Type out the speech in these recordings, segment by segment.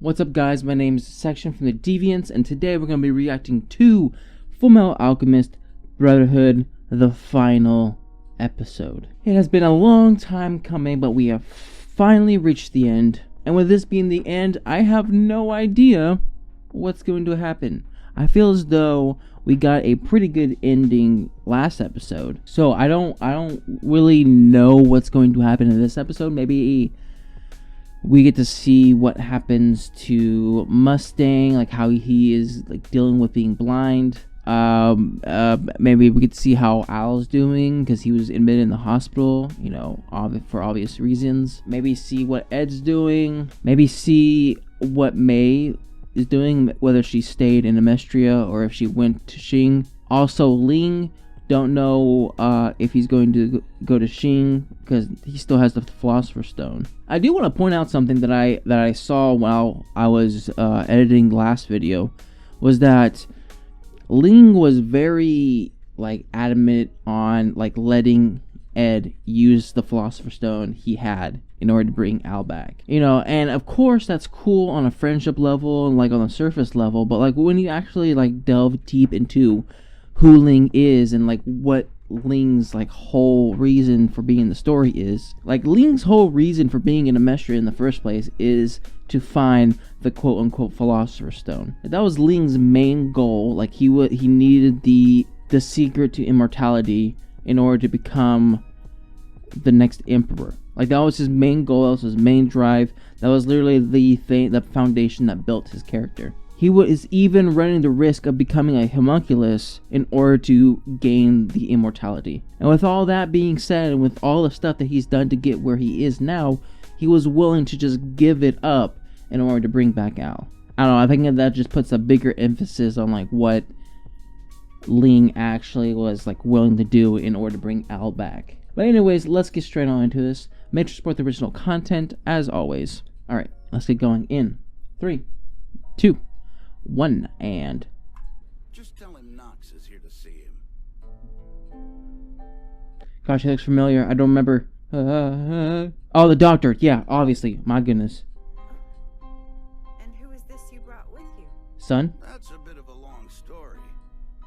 What's up, guys? My name is Section from the Deviants, and today we're going to be reacting to Fullmetal Alchemist Brotherhood, the final episode. It has been a long time coming, but we have finally reached the end. And with this being the end, I have no idea what's going to happen. I feel as though we got a pretty good ending last episode, so I don't really know what's going to happen in this episode. Maybe we get to see what happens to Mustang, like how he is like dealing with being blind. Maybe we get to see how Al's doing because he was admitted in the hospital, you know, for obvious reasons. Maybe see what Ed's doing. Maybe see what May is doing, whether she stayed in Amestria or if she went to Xing. Also, Ling, don't know if he's going to go to Xing because he still has the Philosopher's Stone. I do want to point out something that I saw while I was editing the last video, was that Ling was very like adamant on like letting Ed use the Philosopher's Stone he had in order to bring Al back. You know, and of course that's cool on a friendship level and like on the surface level, but like when you actually like delve deep into who Ling is and like what Ling's like whole reason for being in the story is, like Ling's whole reason for being in Amestria in the first place is to find the quote-unquote Philosopher's Stone. That was Ling's main goal. Like he needed the secret to immortality in order to become the next emperor. Like that was his main goal, that was his main drive. That was literally the foundation that built his character. He was even running the risk of becoming a homunculus in order to gain the immortality. And with all that being said, and with all the stuff that he's done to get where he is now, he was willing to just give it up in order to bring back Al. I don't know, I think that just puts a bigger emphasis on like what Ling actually was like willing to do in order to bring Al back. But anyways, let's get straight on into this. Make sure to support the original content as always. Alright, let's get going in 3, 2, 1, and just tell him Knox is here to see him. Gosh, he looks familiar. I don't remember. Oh, the doctor. Yeah, obviously. My goodness. And who is this you brought with you? Son? That's a bit of a long story,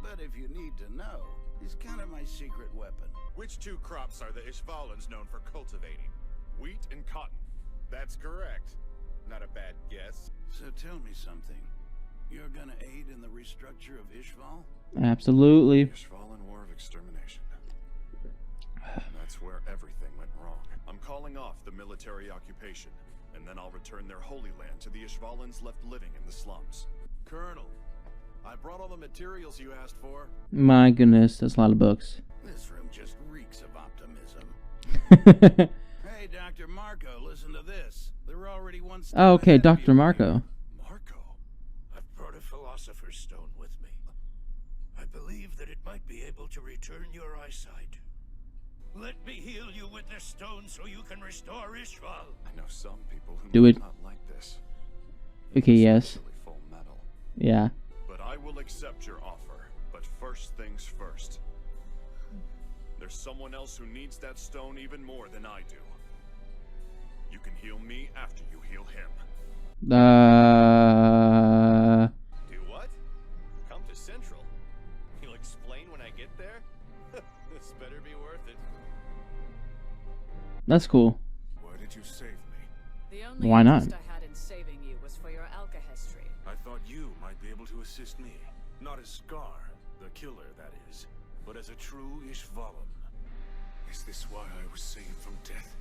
but if you need to know, he's kind of my secret weapon. Which two crops are the Ishvalans known for cultivating? Wheat and cotton. That's correct. Not a bad guess. So tell me something. You're gonna aid in the restructure of Ishval? Absolutely. Ishvalan War of Extermination. That's where everything went wrong. I'm calling off the military occupation, and then I'll return their holy land to the Ishvalans left living in the slums. Colonel, I brought all the materials you asked for. My goodness, that's a lot of books. This room just reeks of optimism. Hey, Dr. Marco, listen to this. They're already one step Oh, okay, ahead of Dr. you. Marco. Marco, I've brought a Philosopher's Stone with me. I believe that it might be able to return your eyesight. Let me heal you with this stone so you can restore Ishval. I know some people who Do might it. not like this. Okay, yes. Especially Fullmetal. Yeah. But I will accept your offer. But first things first. There's someone else who needs that stone even more than I do. You can heal me after you heal him. Do what? Come to Central. You'll explain when I get there? This better be worth it. That's cool. Why did you save me? The only Why not? interest I had in saving you was for your alchemy. I thought you might be able to assist me. Not as Scar, the killer, that is, but as a true Ishvalan. Is this why I was saved from death?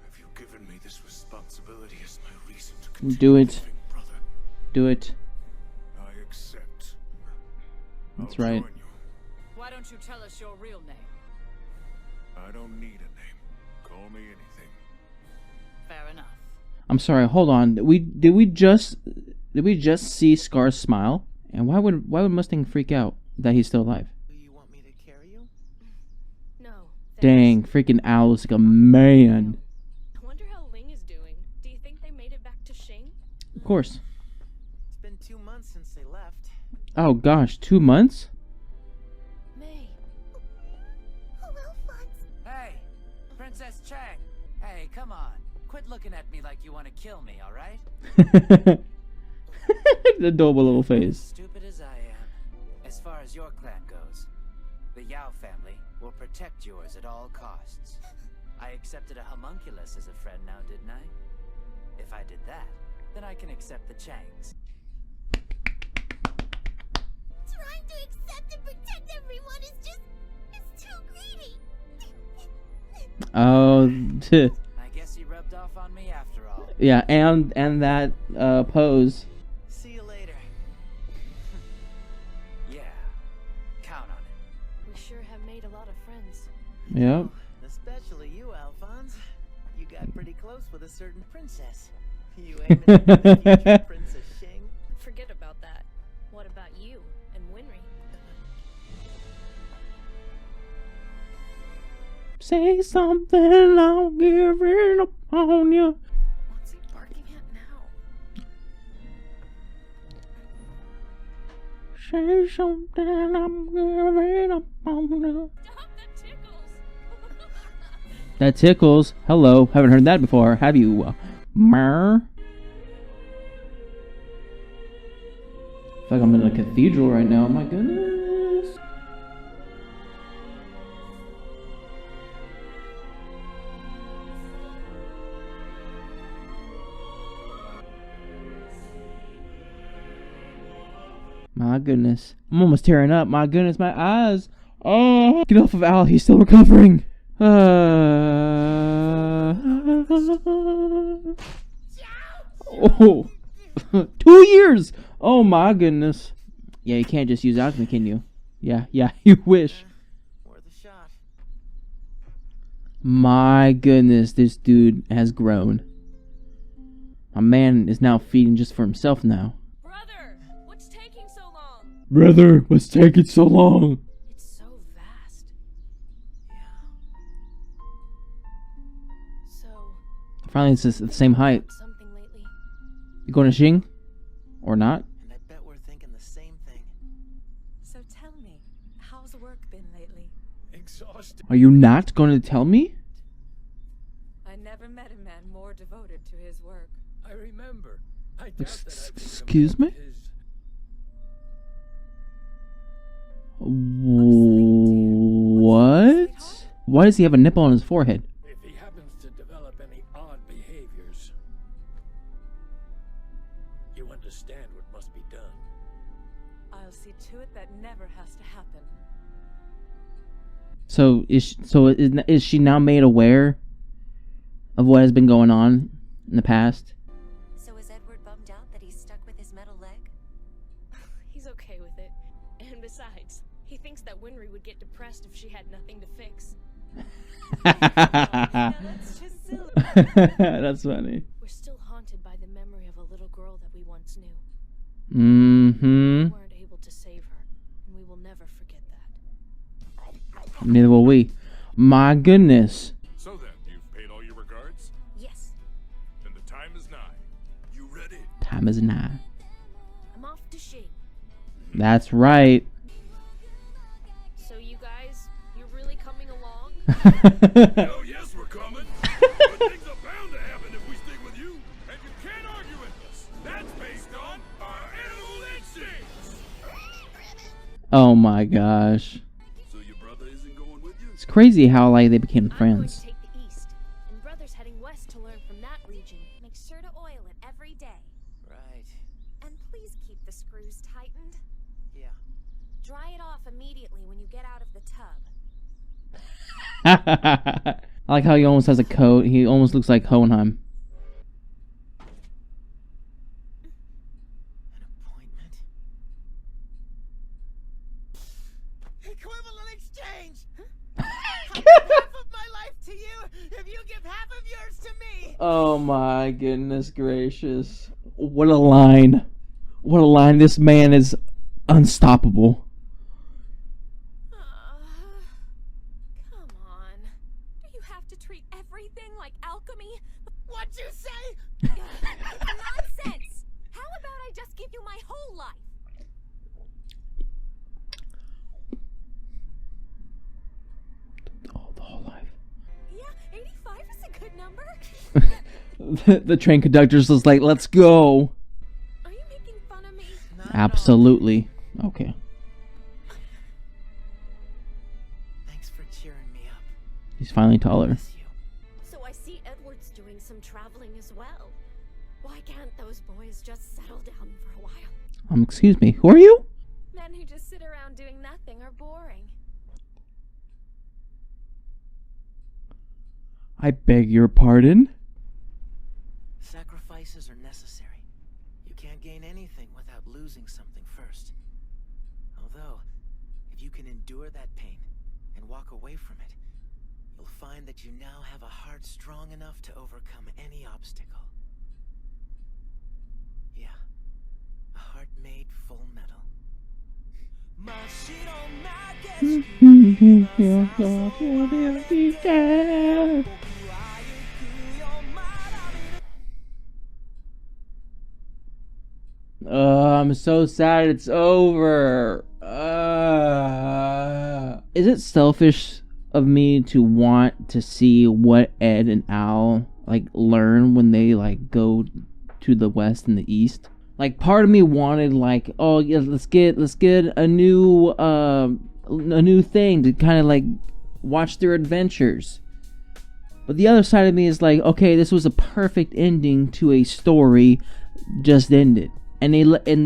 Have you given me this responsibility as my reason to continue Do it. living, brother? Do it. I accept. That's I'll right. join you. Why don't you tell us your real name? I don't need a name. Call me anything. Fair enough. I'm sorry, hold on. Did we just see Scar smile? And why would Mustang freak out that he's still alive? Do you want me to carry you? No. Dang, freaking Al looks like a man. I wonder how Ling is doing. Do you think they made it back to Xing? Of course. It's been 2 months since they left. Oh gosh, 2 months? May. Hey, Princess Chang. Hey, come on. Quit Quit looking at me like you want to kill me, alright? The adorable little face. Stupid as I am, as far as your clan goes, the Yao family will protect yours at all costs. I accepted a homunculus as a friend now, didn't I? If I did that, then I can accept the Changs. Trying to accept and protect everyone is too greedy. Oh, I guess he rubbed off on me after all. yeah, and that pose. See you later. Yeah, count on it. We sure have made a lot of friends. Yep. Especially you, Alphonse. You got pretty close with a certain princess. You aiming at the future Princess Shing? Forget about that. What about you and Winry? Say something, I'll give it up on you. What's he barking at now? Say something, I'm giving up on you. Stop, that tickles! That tickles. Hello, haven't heard that before, have you? Mer? I feel like I'm in a cathedral right now. My goodness. My goodness. I'm almost tearing up. My goodness, my eyes. Oh, get off of Al. He's still recovering. Oh. 2 years. Oh my goodness. Yeah, you can't just use alchemy, can you? Yeah, you wish. Worth a shot. My goodness, this dude has grown. My man is now feeding just for himself now. Brother, what's taking so long? Brother, what's taking so long? It's so vast. Yeah. So, Finally, it's just the same height. something lately? You going to Xing? Or not? And I bet we're thinking the same thing. So tell me, how's work been lately? Exhausted. Are you not going to tell me? I never met a man more devoted to his work. I remember. I doubt that I've been Excuse me? compared to his- What? Why does he have a nipple on his forehead? If he happens to develop any odd behaviors, you understand what must be done. I'll see to it that never has to happen. So is she now made aware of what has been going on in the past? So is Edward bummed out that he's stuck with his metal leg? He's okay with it. And besides, he thinks that Winry would get depressed if she had nothing to fix. That's just silly. That's funny. We're still haunted by the memory of a little girl that we once knew. Mm-hmm. We weren't able to save her, and we will never forget that. Neither will we. My goodness. So then, you've paid all your regards? Yes. Then the time is nigh. You ready? Time is nigh. I'm off to Shing. That's right. So you guys, you're really coming along? Hell yes, we're coming. But things are bound to happen if we stick with you. And you can't argue with us. That's based on our animal instincts. Oh my gosh. So your brother isn't going with you? It's crazy how like they became I'm going friends. to take the east, and Brother's heading west to learn from that region. Make sure to oil it every day. Right. And please keep the screws tightened. Yeah. Dry it off immediately when you get out of the tub. I like how he almost has a coat. He almost looks like Hohenheim. An appointment. Equivalent exchange. I'll give half of my life to you if you give half of yours to me. Oh my goodness gracious. What a line. What a line. This man is unstoppable. Come on. Do you have to treat everything like alchemy? What'd you say? Nonsense! How about I just give you my whole life? Oh, the whole life. Yeah, 85 is a good number. The train conductor's just like, let's go. Are you making fun of me? Not at all. Absolutely. Okay. Thanks for cheering me up. He's finally taller. Bless you. So I see Edward's doing some traveling as well. Why can't those boys just settle down for a while? Excuse me. Who are you? Men who just sit around doing nothing are boring. I beg your pardon? Sacrifices are necessary. You can't gain anything without losing something first. Although, if you can endure that pain and walk away from it, you'll find that you now have a heart strong enough to overcome any obstacle. Yeah, a heart made full metal. I'm so sad it's over. Is it selfish of me to want to see what Ed and Al like learn when they like go to the west and the east? Like, part of me wanted like, oh yeah, let's get a new thing to kind of like watch their adventures. But the other side of me is like, okay, this was a perfect ending to a story just ended. And they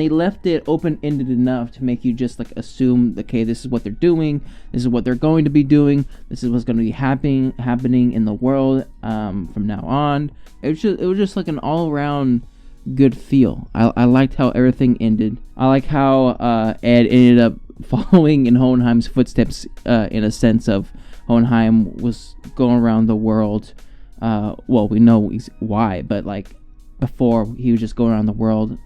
left it open-ended enough to make you just like assume, okay, this is what they're doing, this is what they're going to be doing, this is what's going to be happening in the world from now on. It was just like an all-around good feel. I liked how everything ended. I like how Ed ended up following in Hohenheim's footsteps, in a sense of Hohenheim was going around the world. Well, we know why, but like before he was just going around the world.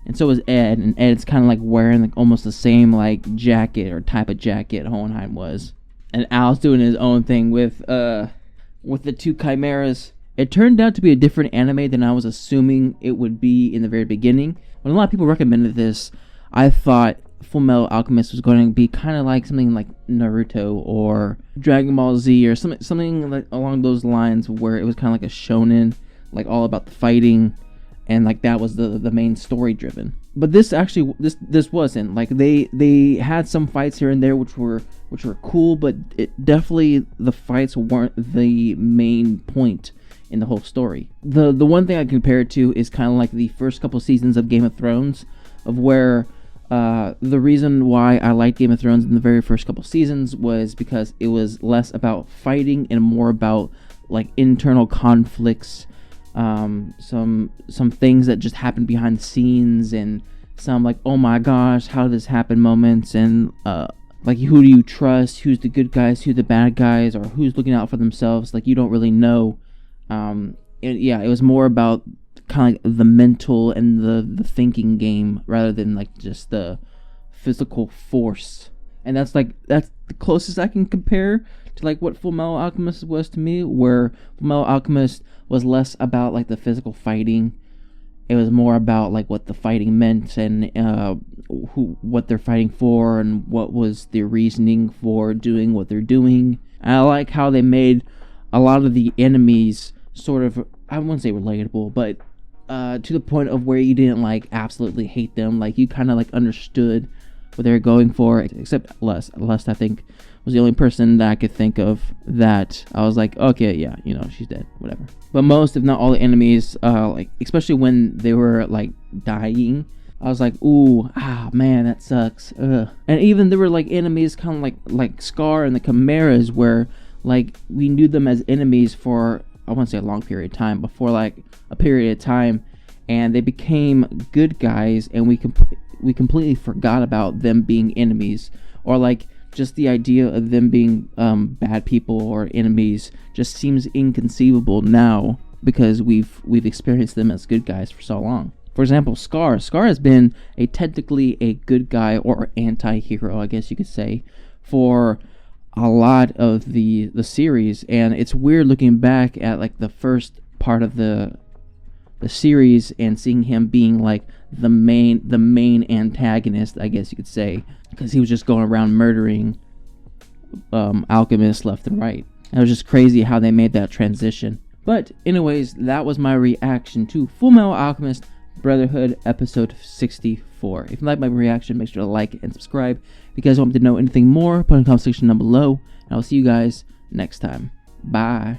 And so was Ed, and Ed's kind of like wearing like almost the same like jacket or type of jacket Hohenheim was. And Al's doing his own thing with the two chimeras. It turned out to be a different anime than I was assuming it would be in the very beginning. When a lot of people recommended this, I thought Fullmetal Alchemist was going to be kind of like something like Naruto or Dragon Ball Z or something like along those lines, where it was kind of like a shonen, like all about the fighting. And like that was the main story driven. But this actually this wasn't. Like they had some fights here and there which were cool, but it definitely, the fights weren't the main point in the whole story. The one thing I compare it to is kind of like the first couple seasons of Game of Thrones, of where the reason why I liked Game of Thrones in the very first couple seasons was because it was less about fighting and more about like internal conflicts. Some things that just happened behind the scenes, and some like, oh my gosh, how did this happen moments, and like, who do you trust, who's the good guys, who's the bad guys, or who's looking out for themselves, like you don't really know. It was more about kind of like the mental and the thinking game rather than like just the physical force. And that's the closest I can compare to like what Fullmetal Alchemist was to me, where Fullmetal Alchemist was less about like the physical fighting. It was more about like what the fighting meant, and what they're fighting for, and what was their reasoning for doing what they're doing. And I like how they made a lot of the enemies sort of, I wouldn't say relatable, but to the point of where you didn't like absolutely hate them. Like you kind of like understood what they were going for, except Lust, I think, was the only person that I could think of that I was like, okay, yeah, she's dead, whatever. But most, if not all, the enemies, like especially when they were like dying, I was like, ooh, man, that sucks. Ugh. And even there were like enemies kind of like Scar and the Chimeras, where like we knew them as enemies for, I won't say a long period of time, but for like a period of time, and they became good guys, and we completely forgot about them being enemies, or like just the idea of them being bad people or enemies just seems inconceivable now, because we've experienced them as good guys for so long. For example, Scar has been technically a good guy or anti-hero, I guess you could say, for a lot of the series. And it's weird looking back at like the first part of the series and seeing him being like the main antagonist, I guess you could say, because he was just going around murdering alchemists left and right. And it was just crazy how they made that transition. But anyways, that was my reaction to Fullmetal Alchemist Brotherhood episode 64. If you like my reaction, make sure to like and subscribe. If you guys want me to know anything more, put in the comment section down below. And I'll see you guys next time. Bye.